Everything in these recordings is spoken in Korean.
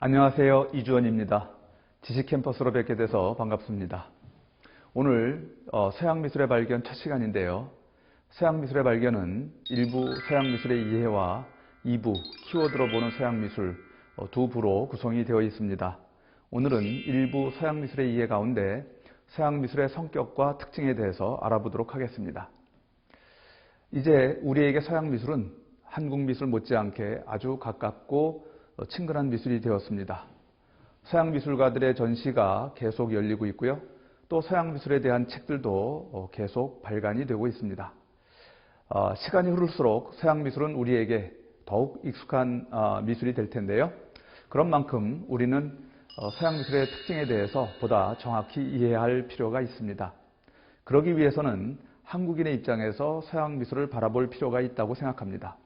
안녕하세요. 이주원입니다. 지식캠퍼스로 뵙게 돼서 반갑습니다. 오늘 서양미술의 발견 첫 시간인데요. 서양미술의 발견은 일부 서양미술의 이해와 2부 키워드로 보는 서양미술 두 부로 구성이 되어 있습니다. 오늘은 일부 서양미술의 이해 가운데 서양미술의 성격과 특징에 대해서 알아보도록 하겠습니다. 이제 우리에게 서양미술은 한국미술 못지않게 아주 가깝고 친근한 미술이 되었습니다. 서양 미술가들의 전시가 계속 열리고 있고요. 또 서양 미술에 대한 책들도 계속 발간이 되고 있습니다. 시간이 흐를수록 서양 미술은 우리에게 더욱 익숙한 미술이 될 텐데요. 그런 만큼 우리는 서양 미술의 특징에 대해서 보다 정확히 이해해야 할 필요가 있습니다. 그러기 위해서는 한국인의 입장에서 서양 미술을 바라볼 필요가 있다고 생각합니다.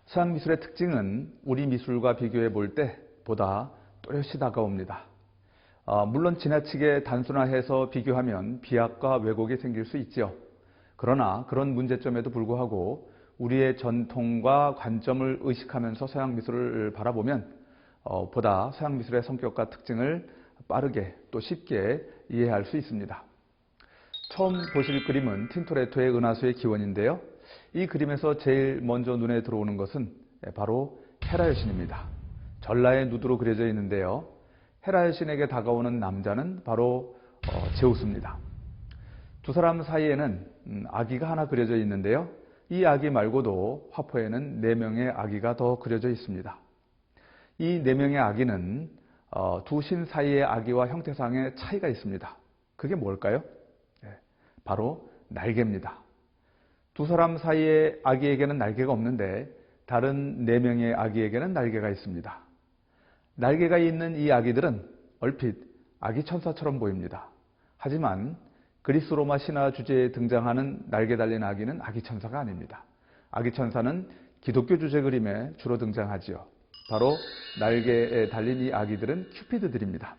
서양 미술의 특징은 우리 미술과 비교해 볼 때 보다 또렷이 다가옵니다. 물론 지나치게 단순화해서 비교하면 비약과 왜곡이 생길 수 있죠. 그러나 그런 문제점에도 불구하고 우리의 전통과 관점을 의식하면서 서양 미술을 바라보면 보다 서양 미술의 성격과 특징을 빠르게 또 쉽게 이해할 수 있습니다. 처음 보실 그림은 틴토레토의 은하수의 기원인데요. 이 그림에서 제일 먼저 눈에 들어오는 것은 바로 헤라 여신입니다. 전라의 누드로 그려져 있는데요. 헤라 여신에게 다가오는 남자는 바로 제우스입니다. 두 사람 사이에는 아기가 하나 그려져 있는데요. 이 아기 말고도 화포에는 4명의 아기가 더 그려져 있습니다. 이 4명의 아기는 두 신 사이의 아기와 형태상의 차이가 있습니다. 그게 뭘까요? 바로 날개입니다. 두 사람 사이의 아기에게는 날개가 없는데 다른 4명의 아기에게는 날개가 있습니다. 날개가 있는 이 아기들은 얼핏 아기 천사처럼 보입니다. 하지만 그리스 로마 신화 주제에 등장하는 날개 달린 아기는 아기 천사가 아닙니다. 아기 천사는 기독교 주제 그림에 주로 등장하지요. 바로 날개에 달린 이 아기들은 큐피드들입니다.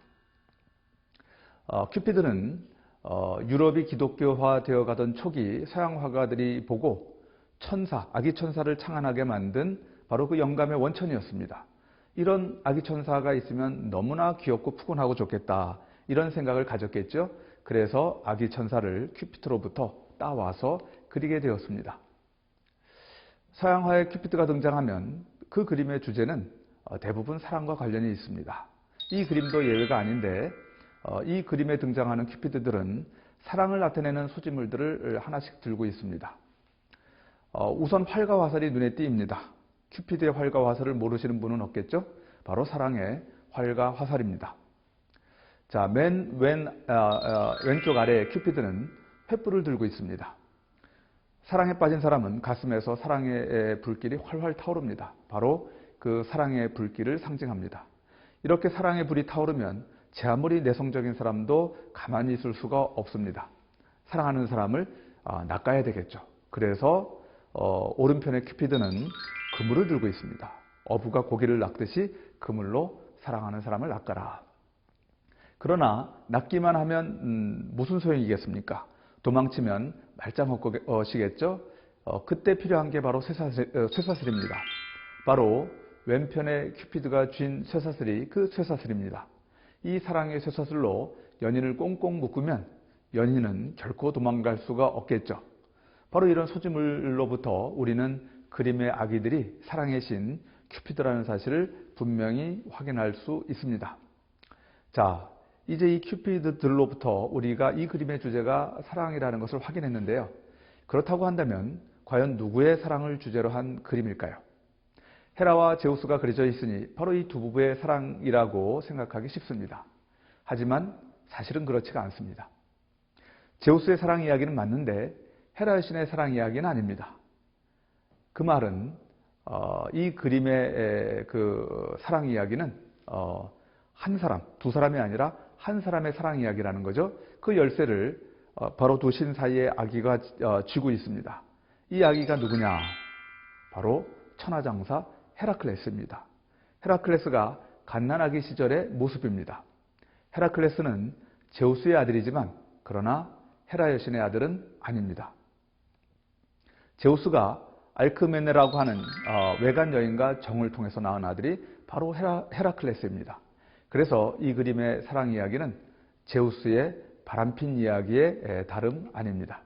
큐피드는 유럽이 기독교화 되어 가던 초기 서양 화가들이 보고 아기 천사를 창안하게 만든 바로 그 영감의 원천이었습니다. 이런 아기 천사가 있으면 너무나 귀엽고 푸근하고 좋겠다, 이런 생각을 가졌겠죠. 그래서 아기 천사를 큐피드로부터 따와서 그리게 되었습니다. 서양화에 큐피드가 등장하면 그 그림의 주제는 대부분 사랑과 관련이 있습니다. 이 그림도 예외가 아닌데 이 그림에 등장하는 큐피드들은 사랑을 나타내는 소지물들을 하나씩 들고 있습니다. 우선 활과 화살이 눈에 띄입니다. 큐피드의 활과 화살을 모르시는 분은 없겠죠? 바로 사랑의 활과 화살입니다. 자, 맨 왼쪽 아래에 큐피드는 횃불을 들고 있습니다. 사랑에 빠진 사람은 가슴에서 사랑의 불길이 활활 타오릅니다. 바로 그 사랑의 불길을 상징합니다. 이렇게 사랑의 불이 타오르면 제 아무리 내성적인 사람도 가만히 있을 수가 없습니다. 사랑하는 사람을 낚아야 되겠죠. 그래서 오른편의 큐피드는 그물을 들고 있습니다. 어부가 고기를 낚듯이 그물로 사랑하는 사람을 낚아라. 그러나 낚기만 하면 무슨 소용이겠습니까? 도망치면 말짱헛것이겠죠. 그때 필요한 게 바로 쇠사슬입니다. 바로 왼편의 큐피드가 쥔 쇠사슬이 그 쇠사슬입니다. 이 사랑의 쇠사슬로 연인을 꽁꽁 묶으면 연인은 결코 도망갈 수가 없겠죠. 바로 이런 소지물로부터 우리는 그림의 아기들이 사랑의 신 큐피드라는 사실을 분명히 확인할 수 있습니다. 자, 이제 이 큐피드들로부터 우리가 이 그림의 주제가 사랑이라는 것을 확인했는데요. 그렇다고 한다면 과연 누구의 사랑을 주제로 한 그림일까요? 헤라와 제우스가 그려져 있으니 바로 이 두 부부의 사랑이라고 생각하기 쉽습니다. 하지만 사실은 그렇지가 않습니다. 제우스의 사랑 이야기는 맞는데 헤라 여신의 사랑 이야기는 아닙니다. 그 말은 이 그림의 그 사랑 이야기는 한 사람, 두 사람이 아니라 한 사람의 사랑 이야기라는 거죠. 그 열쇠를 바로 두 신 사이에 아기가 쥐고 있습니다. 이 아기가 누구냐? 바로 천하장사 헤라클레스입니다. 헤라클레스가 갓난아기 시절의 모습입니다. 헤라클레스는 제우스의 아들이지만 그러나 헤라 여신의 아들은 아닙니다. 제우스가 알크메네라고 하는 외간 여인과 정을 통해서 낳은 아들이 바로 헤라클레스입니다. 그래서 이 그림의 사랑 이야기는 제우스의 바람핀 이야기의 다름 아닙니다.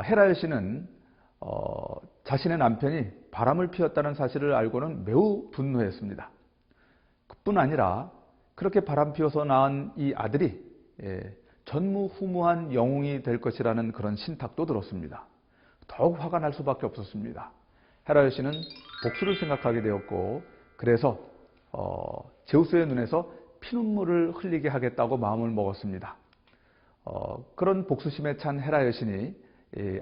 헤라 여신은 자신의 남편이 바람을 피웠다는 사실을 알고는 매우 분노했습니다. 그뿐 아니라 그렇게 바람 피워서 낳은 이 아들이 전무후무한 영웅이 될 것이라는 그런 신탁도 들었습니다. 더욱 화가 날 수밖에 없었습니다. 헤라 여신은 복수를 생각하게 되었고, 그래서 제우스의 눈에서 피눈물을 흘리게 하겠다고 마음을 먹었습니다. 그런 복수심에 찬 헤라 여신이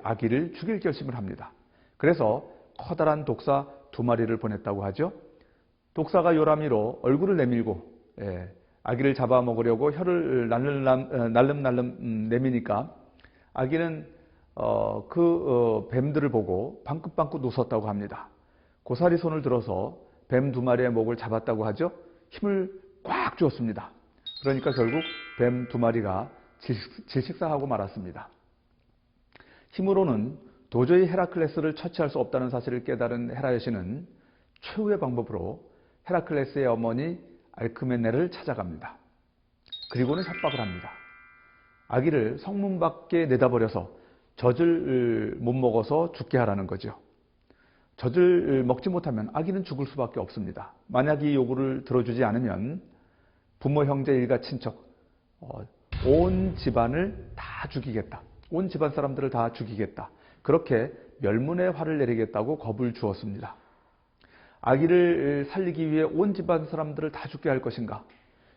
아기를 죽일 결심을 합니다. 그래서 커다란 독사 2마리를 보냈다고 하죠. 독사가 요람이로 얼굴을 내밀고 아기를 잡아먹으려고 혀를 날름날름 내미니까 아기는 뱀들을 보고 방긋방긋 웃었다고 합니다. 고사리 손을 들어서 뱀 2마리의 목을 잡았다고 하죠. 힘을 꽉 주었습니다. 그러니까 결국 뱀 2마리가 질식사하고 말았습니다. 힘으로는 도저히 헤라클레스를 처치할 수 없다는 사실을 깨달은 헤라 여신은 최후의 방법으로 헤라클레스의 어머니 알크메네를 찾아갑니다. 그리고는 협박을 합니다. 아기를 성문 밖에 내다버려서 젖을 못 먹어서 죽게 하라는 거죠. 젖을 먹지 못하면 아기는 죽을 수밖에 없습니다. 만약 이 요구를 들어주지 않으면 부모, 형제, 일가, 친척, 온 집안을 다 죽이겠다. 온 집안 사람들을 다 죽이겠다. 그렇게 멸문의 화를 내리겠다고 겁을 주었습니다. 아기를 살리기 위해 온 집안 사람들을 다 죽게 할 것인가?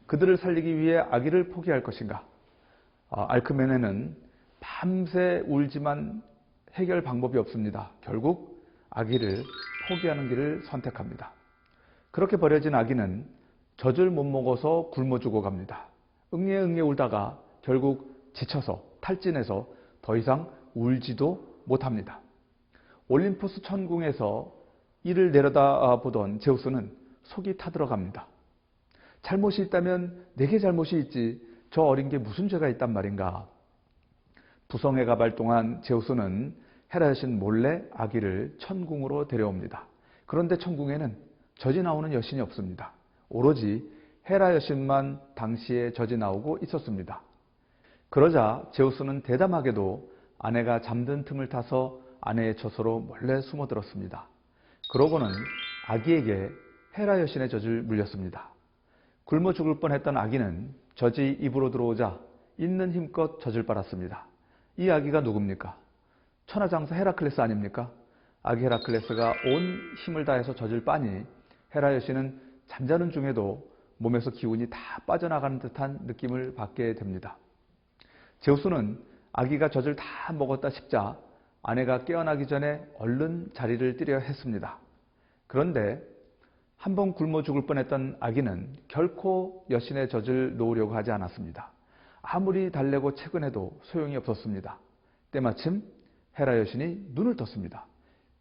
그들을 살리기 위해 아기를 포기할 것인가? 알크메네는 밤새 울지만 해결 방법이 없습니다. 결국 아기를 포기하는 길을 선택합니다. 그렇게 버려진 아기는 젖을 못 먹어서 굶어 죽어갑니다. 응애응애 울다가 결국 지쳐서 탈진해서 더 이상 울지도 못합니다. 올림푸스 천궁에서 이를 내려다보던 제우스는 속이 타들어갑니다. 잘못이 있다면 내게 잘못이 있지 저 어린 게 무슨 죄가 있단 말인가. 부성애가 발동한 제우스는 헤라 여신 몰래 아기를 천궁으로 데려옵니다. 그런데 천궁에는 젖이 나오는 여신이 없습니다. 오로지 헤라 여신만 당시에 젖이 나오고 있었습니다. 그러자 제우스는 대담하게도 아내가 잠든 틈을 타서 아내의 처소로 몰래 숨어들었습니다. 그러고는 아기에게 헤라 여신의 젖을 물렸습니다. 굶어 죽을 뻔했던 아기는 젖이 입으로 들어오자 있는 힘껏 젖을 빨았습니다. 이 아기가 누굽니까? 천하장사 헤라클레스 아닙니까? 아기 헤라클레스가 온 힘을 다해서 젖을 빠니 헤라 여신은 잠자는 중에도 몸에서 기운이 다 빠져나가는 듯한 느낌을 받게 됩니다. 제우스는 아기가 젖을 다 먹었다 싶자 아내가 깨어나기 전에 얼른 자리를 뜨려 했습니다. 그런데 한번 굶어 죽을 뻔했던 아기는 결코 여신의 젖을 놓으려고 하지 않았습니다. 아무리 달래고 채근해도 소용이 없었습니다. 때마침 헤라 여신이 눈을 떴습니다.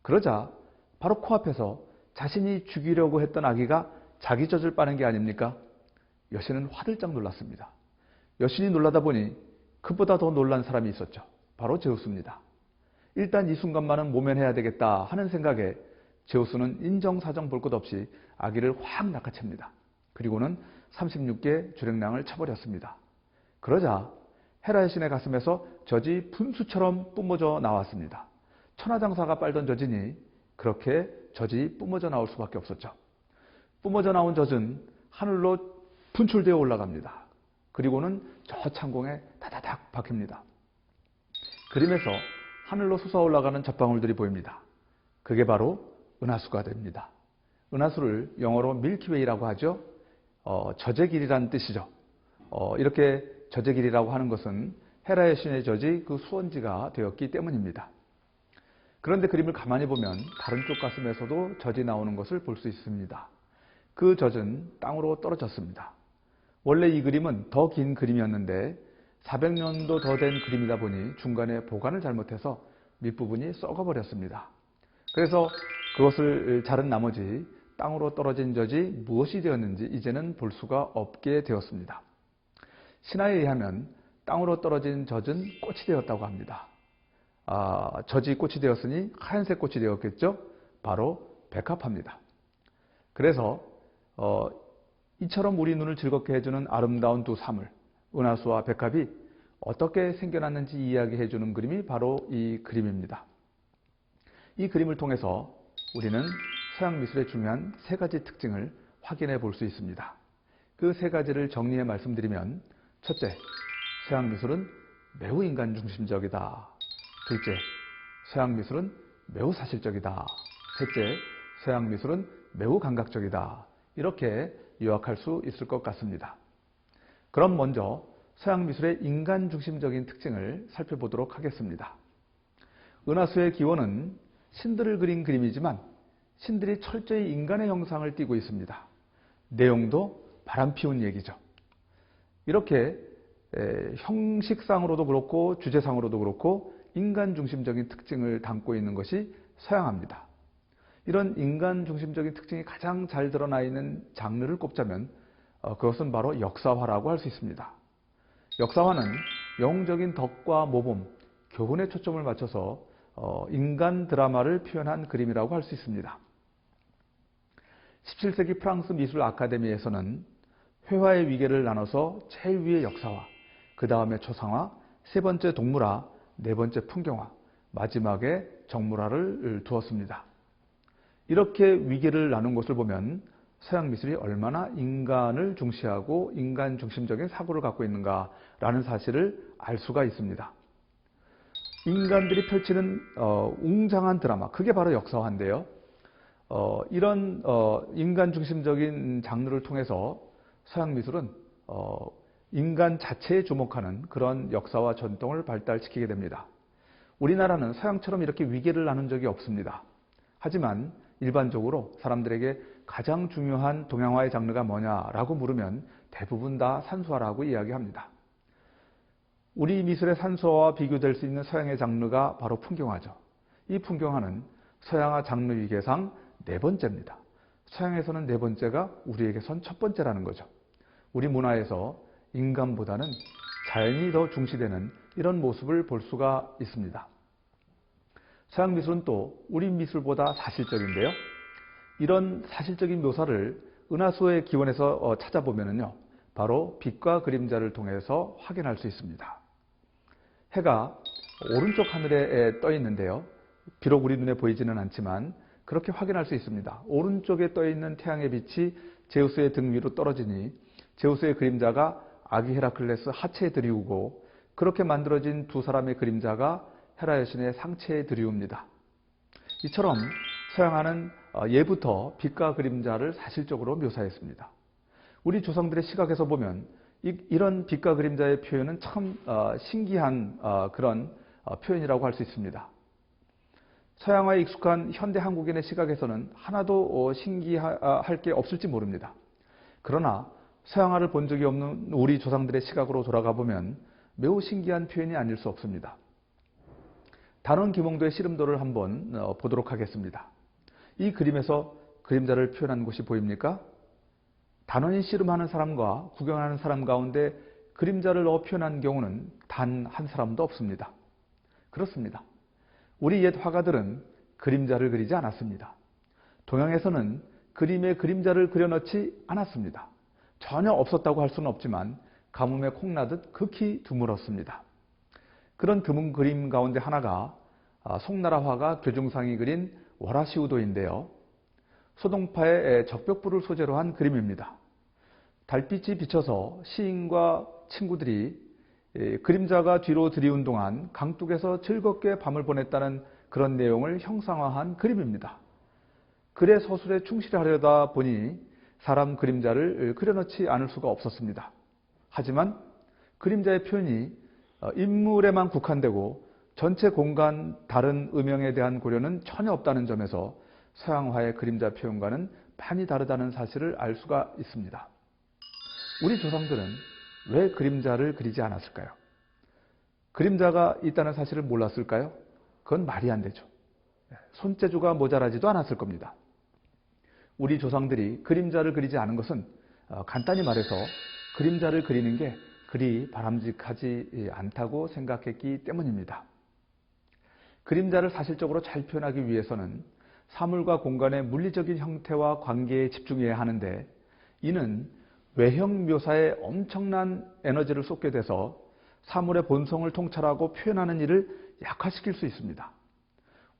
그러자 바로 코앞에서 자신이 죽이려고 했던 아기가 자기 젖을 빠는 게 아닙니까? 여신은 화들짝 놀랐습니다. 여신이 놀라다 보니 그보다 더 놀란 사람이 있었죠. 바로 제우스입니다. 일단 이 순간만은 모면해야 되겠다 하는 생각에 제우스는 인정사정 볼 것 없이 아기를 확 낚아챕니다. 그리고는 36개 주랭랑을 쳐버렸습니다. 그러자 헤라 여신의 가슴에서 젖이 분수처럼 뿜어져 나왔습니다. 천하장사가 빨던 젖이니 그렇게 젖이 뿜어져 나올 수밖에 없었죠. 뿜어져 나온 젖은 하늘로 분출되어 올라갑니다. 그리고는 저 창공에 다다닥 박힙니다. 그림에서 하늘로 솟아 올라가는 젖방울들이 보입니다. 그게 바로 은하수가 됩니다. 은하수를 영어로 밀키웨이라고 하죠. 젖의 길이라는 뜻이죠. 이렇게 젖의 길이라고 하는 것은 헤라 여신의 젖이 그 수원지가 되었기 때문입니다. 그런데 그림을 가만히 보면 다른 쪽 가슴에서도 젖이 나오는 것을 볼 수 있습니다. 그 젖은 땅으로 떨어졌습니다. 원래 이 그림은 더 긴 그림이었는데 400년도 더 된 그림이다 보니 중간에 보관을 잘못해서 밑부분이 썩어버렸습니다. 그래서 그것을 자른 나머지 땅으로 떨어진 젖이 무엇이 되었는지 이제는 볼 수가 없게 되었습니다. 신화에 의하면 땅으로 떨어진 젖은 꽃이 되었다고 합니다. 젖이 꽃이 되었으니 하얀색 꽃이 되었겠죠. 바로 백합화입니다. 그래서 이처럼 우리 눈을 즐겁게 해주는 아름다운 두 사물, 은하수와 백합이 어떻게 생겨났는지 이야기해 주는 그림이 바로 이 그림입니다. 이 그림을 통해서 우리는 서양 미술의 중요한 세 가지 특징을 확인해 볼 수 있습니다. 그 세 가지를 정리해 말씀드리면, 첫째, 서양 미술은 매우 인간 중심적이다. 둘째, 서양 미술은 매우 사실적이다. 셋째, 서양 미술은 매우 감각적이다. 이렇게 요약할 수 있을 것 같습니다. 그럼 먼저 서양 미술의 인간 중심적인 특징을 살펴보도록 하겠습니다. 은하수의 기원은 신들을 그린 그림이지만 신들이 철저히 인간의 형상을 띠고 있습니다. 내용도 바람 피운 얘기죠. 이렇게 형식상으로도 그렇고 주제상으로도 그렇고 인간 중심적인 특징을 담고 있는 것이 서양화입니다. 이런 인간 중심적인 특징이 가장 잘 드러나 있는 장르를 꼽자면 그것은 바로 역사화라고 할 수 있습니다. 역사화는 영웅적인 덕과 모범, 교훈에 초점을 맞춰서 인간 드라마를 표현한 그림이라고 할 수 있습니다. 17세기 프랑스 미술 아카데미에서는 회화의 위계를 나눠서 제일 위에 역사화, 그 다음에 초상화, 세 번째 동물화, 네 번째 풍경화, 마지막에 정물화를 두었습니다. 이렇게 위계를 나눈 것을 보면 서양 미술이 얼마나 인간을 중시하고 인간 중심적인 사고를 갖고 있는가라는 사실을 알 수가 있습니다. 인간들이 펼치는 웅장한 드라마, 그게 바로 역사화인데요. 이런 인간 중심적인 장르를 통해서 서양 미술은 인간 자체에 주목하는 그런 역사와 전통을 발달시키게 됩니다. 우리나라는 서양처럼 이렇게 위계를 나눈 적이 없습니다. 하지만 일반적으로 사람들에게 가장 중요한 동양화의 장르가 뭐냐라고 물으면 대부분 다 산수화라고 이야기합니다. 우리 미술의 산수화와 비교될 수 있는 서양의 장르가 바로 풍경화죠. 이 풍경화는 서양화 장르 위계상 네 번째입니다. 서양에서는 네 번째가 우리에게선 첫 번째라는 거죠. 우리 문화에서 인간보다는 자연이 더 중시되는 이런 모습을 볼 수가 있습니다. 서양 미술은 또 우리 미술보다 사실적인데요. 이런 사실적인 묘사를 은하수의 기원에서 찾아보면요, 바로 빛과 그림자를 통해서 확인할 수 있습니다. 해가 오른쪽 하늘에 떠 있는데요. 비록 우리 눈에 보이지는 않지만 그렇게 확인할 수 있습니다. 오른쪽에 떠 있는 태양의 빛이 제우스의 등 위로 떨어지니 제우스의 그림자가 아기 헤라클레스 하체에 들이우고, 그렇게 만들어진 두 사람의 그림자가 헤라 여신의 상체에 들이웁니다. 이처럼 서양화는 예부터 빛과 그림자를 사실적으로 묘사했습니다. 우리 조상들의 시각에서 보면 이런 빛과 그림자의 표현은 참 신기한 그런 표현이라고 할 수 있습니다. 서양화에 익숙한 현대 한국인의 시각에서는 하나도 신기할 게 없을지 모릅니다. 그러나 서양화를 본 적이 없는 우리 조상들의 시각으로 돌아가 보면 매우 신기한 표현이 아닐 수 없습니다. 단원 김홍도의 씨름도를 한번 보도록 하겠습니다. 이 그림에서 그림자를 표현한 곳이 보입니까? 단원이 씨름하는 사람과 구경하는 사람 가운데 그림자를 넣어 표현한 경우는 단 한 사람도 없습니다. 그렇습니다. 우리 옛 화가들은 그림자를 그리지 않았습니다. 동양에서는 그림에 그림자를 그려넣지 않았습니다. 전혀 없었다고 할 수는 없지만 가뭄에 콩나듯 극히 드물었습니다. 그런 드문 그림 가운데 하나가 송나라 화가 괴중상이 그린 월화시우도인데요. 소동파의 적벽불을 소재로 한 그림입니다. 달빛이 비쳐서 시인과 친구들이 그림자가 뒤로 들이운 동안 강둑에서 즐겁게 밤을 보냈다는 그런 내용을 형상화한 그림입니다. 글의 서술에 충실하려다 보니 사람 그림자를 그려넣지 않을 수가 없었습니다. 하지만 그림자의 표현이 인물에만 국한되고 전체 공간 다른 음영에 대한 고려는 전혀 없다는 점에서 서양화의 그림자 표현과는 많이 다르다는 사실을 알 수가 있습니다. 우리 조상들은 왜 그림자를 그리지 않았을까요? 그림자가 있다는 사실을 몰랐을까요? 그건 말이 안 되죠. 손재주가 모자라지도 않았을 겁니다. 우리 조상들이 그림자를 그리지 않은 것은 간단히 말해서 그림자를 그리는 게 그리 바람직하지 않다고 생각했기 때문입니다. 그림자를 사실적으로 잘 표현하기 위해서는 사물과 공간의 물리적인 형태와 관계에 집중해야 하는데, 이는 외형 묘사에 엄청난 에너지를 쏟게 돼서 사물의 본성을 통찰하고 표현하는 일을 약화시킬 수 있습니다.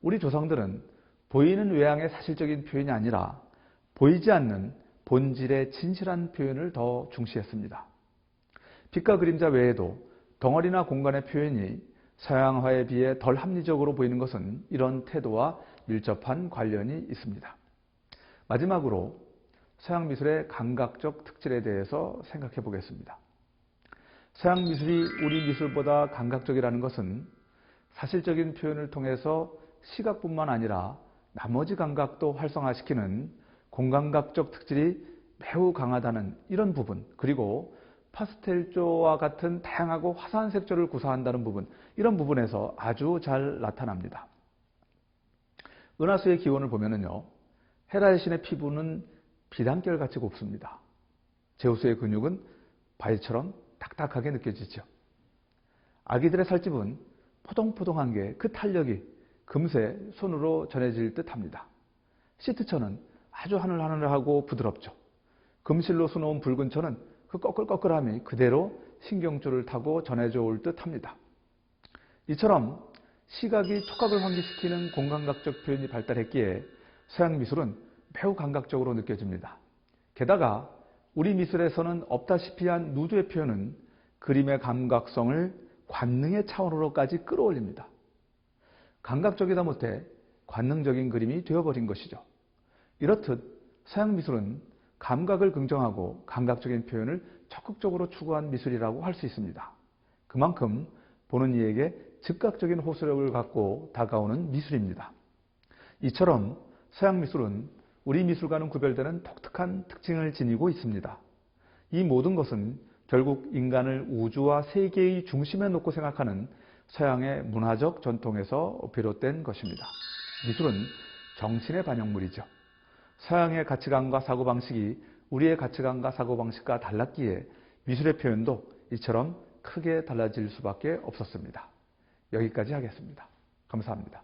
우리 조상들은 보이는 외양의 사실적인 표현이 아니라 보이지 않는 본질의 진실한 표현을 더 중시했습니다. 빛과 그림자 외에도 덩어리나 공간의 표현이 서양화에 비해 덜 합리적으로 보이는 것은 이런 태도와 밀접한 관련이 있습니다. 마지막으로 서양 미술의 감각적 특질에 대해서 생각해 보겠습니다. 서양 미술이 우리 미술보다 감각적이라는 것은 사실적인 표현을 통해서 시각뿐만 아니라 나머지 감각도 활성화시키는 공감각적 특질이 매우 강하다는 이런 부분, 그리고 파스텔조와 같은 다양하고 화사한 색조를 구사한다는 부분, 이런 부분에서 아주 잘 나타납니다. 은하수의 기원을 보면은요, 헤라의 신의 피부는 비단결같이 곱습니다. 제우스의 근육은 바위처럼 딱딱하게 느껴지죠. 아기들의 살집은 포동포동한 게 그 탄력이 금세 손으로 전해질 듯 합니다. 시트천은 아주 하늘하늘하고 부드럽죠. 금실로 수놓은 붉은 천은 그 꺼끌꺼끌함이 그대로 신경줄을 타고 전해져 올 듯 합니다. 이처럼 시각이 촉각을 환기시키는 공감각적 표현이 발달했기에 서양 미술은 매우 감각적으로 느껴집니다. 게다가 우리 미술에서는 없다시피 한 누드의 표현은 그림의 감각성을 관능의 차원으로까지 끌어올립니다. 감각적이다 못해 관능적인 그림이 되어버린 것이죠. 이렇듯 서양 미술은 감각을 긍정하고 감각적인 표현을 적극적으로 추구한 미술이라고 할 수 있습니다. 그만큼 보는 이에게 즉각적인 호소력을 갖고 다가오는 미술입니다. 이처럼 서양 미술은 우리 미술과는 구별되는 독특한 특징을 지니고 있습니다. 이 모든 것은 결국 인간을 우주와 세계의 중심에 놓고 생각하는 서양의 문화적 전통에서 비롯된 것입니다. 미술은 정신의 반영물이죠. 서양의 가치관과 사고방식이 우리의 가치관과 사고방식과 달랐기에 미술의 표현도 이처럼 크게 달라질 수밖에 없었습니다. 여기까지 하겠습니다. 감사합니다.